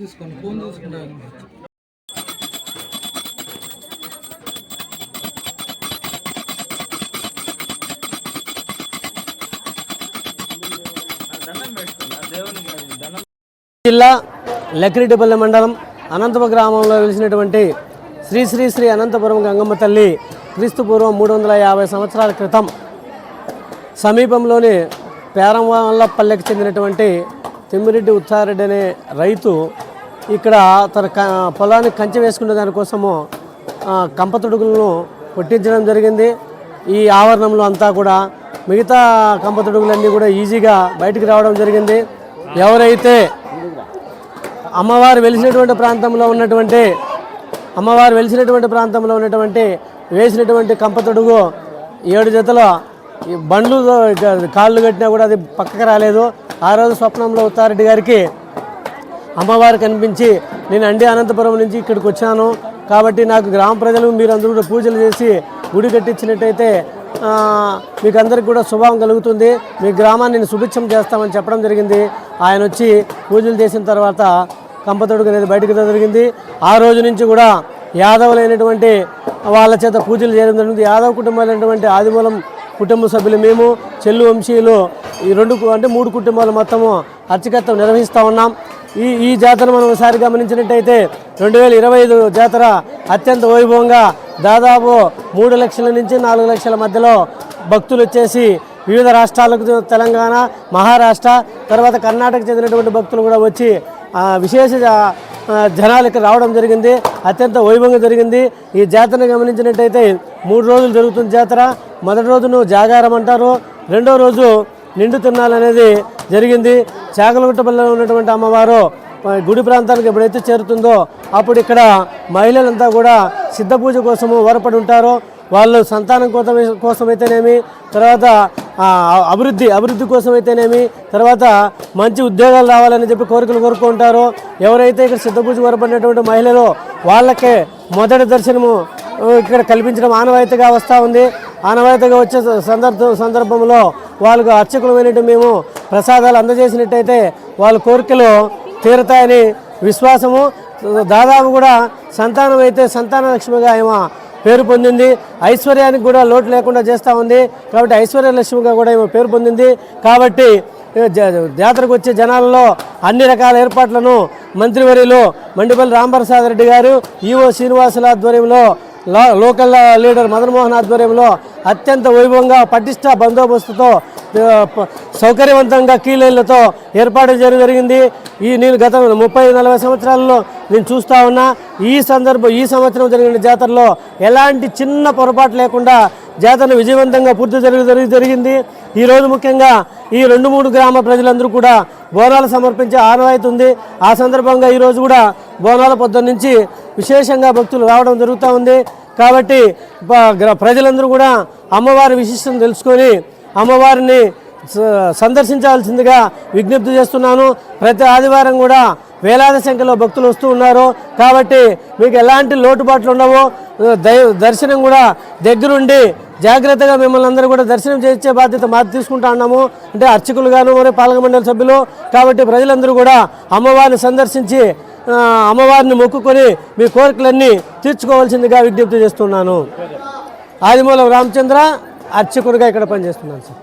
తీసుకోండి ఫోన్ తీసుకుంటాను. జిల్లా లక్కిరెడ్డిపల్లి మండలం అనంతపురం గ్రామంలో వెలిసినటువంటి శ్రీ శ్రీ శ్రీ అనంతపురం గంగమ్మ తల్లి క్రీస్తుపూర్వం 350 సంవత్సరాల క్రితం సమీపంలోని పేరంవల్లపల్లెకి చెందినటువంటి తిమ్మిరెడ్డి ఉత్సారెడ్డి అనే రైతు ఇక్కడ తన పొలానికి కంచె వేసుకునే దానికోసము కంపతొడుగులను కొట్టించడం జరిగింది. ఈ ఆవరణంలో అంతా కూడా మిగతా కంపతొడుగులన్నీ కూడా ఈజీగా బయటికి రావడం జరిగింది. ఎవరైతే అమ్మవారు వెలిసినటువంటి ప్రాంతంలో ఉన్నటువంటి వేసినటువంటి కంపతొడుగు 7 జతల బండ్లు కాళ్ళు కట్టినా కూడా అది పక్కకు రాలేదు. ఆ రోజు స్వప్నంలో ఉత్తారెడ్డి గారికి అమ్మవారు కనిపించి, నేను అనంతపురం నుంచి ఇక్కడికి వచ్చాను కాబట్టి నాకు గ్రామ ప్రజలు మీరందరూ కూడా పూజలు చేసి గుడి కట్టించినట్టయితే మీకు అందరికి కూడా శుభం కలుగుతుంది, మీ గ్రామాన్ని నేను సుభిక్షం చేస్తామని చెప్పడం జరిగింది. ఆయన వచ్చి పూజలు చేసిన తర్వాత కంపతొడుగు అనేది బయటకు జరిగింది. ఆ రోజు నుంచి కూడా యాదవులైనటువంటి వాళ్ళ చేత పూజలు చేయడం జరిగింది. యాదవ కుటుంబాలైనటువంటి ఆదిమూలం కుటుంబ సభ్యులు మేము, చెల్లు వంశీయులు ఈ 3 కుటుంబాలు మొత్తము అర్చకత్వం నిర్వహిస్తూ ఉన్నాం. ఈ జాతర మనం ఒకసారి గమనించినట్టయితే 2025 జాతర అత్యంత వైభవంగా దాదాపు 3 లక్షల నుంచి 4 లక్షల మధ్యలో భక్తులు వచ్చేసి వివిధ రాష్ట్రాలకు, తెలంగాణ, మహారాష్ట్ర, తర్వాత కర్ణాటక చెందినటువంటి భక్తులు కూడా వచ్చి విశేష జనాలకి రావడం జరిగింది. అత్యంత వైభవంగా జరిగింది. ఈ జాతరను గమనించినట్టయితే 3 రోజులు జరుగుతుంది జాతర. మొదటి రోజును జాగారం అంటారు, రెండో రోజు నిండు తిన్నాలనేది జరిగింది. చాగలగుట్టపల్లిలో ఉన్నటువంటి అమ్మవారు గుడి ప్రాంతానికి ఎప్పుడైతే చేరుతుందో అప్పుడు ఇక్కడ మహిళలంతా కూడా సిద్ధ పూజ కోసము వరపడి ఉంటారు. వాళ్ళు సంతానం కోసమైతేనేమి, తర్వాత అభివృద్ధి కోసమైతేనేమి, తర్వాత మంచి ఉద్యోగాలు రావాలని చెప్పి కోరికలు కోరుకుంటారు. ఎవరైతే ఇక్కడ సిద్ధ పూజ వరపడినటువంటి మహిళలు వాళ్ళకే మొదటి దర్శనము ఇక్కడ కల్పించడం ఆనవాయితీగా వస్తూ ఉంది. ఆనవాయితీగా వచ్చే సందర్భంలో వాళ్ళకు అర్చకులమైనట్టు మేము ప్రసాదాలు అందజేసినట్టయితే వాళ్ళ కోరికలు తీరుతాయని విశ్వాసము. దాదాపు కూడా సంతానం అయితే సంతాన లక్ష్మిగా ఏమో పేరు పొందింది. ఐశ్వర్యానికి కూడా లోటు లేకుండా చేస్తూ ఉంది కాబట్టి ఐశ్వర్యలక్ష్మిగా కూడా ఏమో పేరు పొందింది. కాబట్టి జాతరకు వచ్చే జనాలలో అన్ని రకాల ఏర్పాట్లను మంత్రివర్యులు మండిపల్లి రాంప్రసాద్ రెడ్డి గారు, ఈవో శ్రీనివాసుల ఆధ్వర్యంలో, లోకల్ లీడర్ మదన్మోహన్ ఆధ్వర్యంలో అత్యంత వైభవంగా పటిష్ట బందోబస్తుతో సౌకర్యవంతంగా కీలైళ్లతో ఏర్పాటు జరిగింది. నేను గత 30-40 సంవత్సరాలలో నేను చూస్తూ ఉన్నా. ఈ సంవత్సరం జరిగిన జాతరలో ఎలాంటి చిన్న పొరపాటు లేకుండా జాతరను విజయవంతంగా పూర్తి జరిగింది. ఈరోజు ముఖ్యంగా ఈ 2-3 గ్రామ ప్రజలందరూ కూడా బోనాలు సమర్పించే ఆనవాయితీ ఉంది. ఆ సందర్భంగా ఈరోజు కూడా బోనాల పొద్దున్న నుంచి విశేషంగా భక్తులు రావడం జరుగుతూ ఉంది. కాబట్టి ప్రజలందరూ కూడా అమ్మవారి విశిష్టం తెలుసుకొని అమ్మవారిని సందర్శించాల్సిందిగా విజ్ఞప్తి చేస్తున్నాను. ప్రతి ఆదివారం కూడా వేలాది సంఖ్యలో భక్తులు వస్తూ ఉన్నారు. కాబట్టి మీకు ఎలాంటి లోటుబాట్లు ఉండవు. దర్శనం కూడా దగ్గరుండి జాగ్రత్తగా మిమ్మల్ని అందరూ కూడా దర్శనం చేయించే బాధ్యత మాది తీసుకుంటా ఉన్నాము, అంటే అర్చకులు గాను మరియు పాలక మండలి సభ్యులు. కాబట్టి ప్రజలందరూ కూడా అమ్మవారిని సందర్శించి అమ్మవారిని మొక్కుకొని మీ కోరికలన్నీ తీర్చుకోవాల్సిందిగా విజ్ఞప్తి చేస్తున్నాను. ఆదిమూలం రామచంద్ర, అర్చకుడిగా ఇక్కడ పనిచేస్తున్నాను సార్.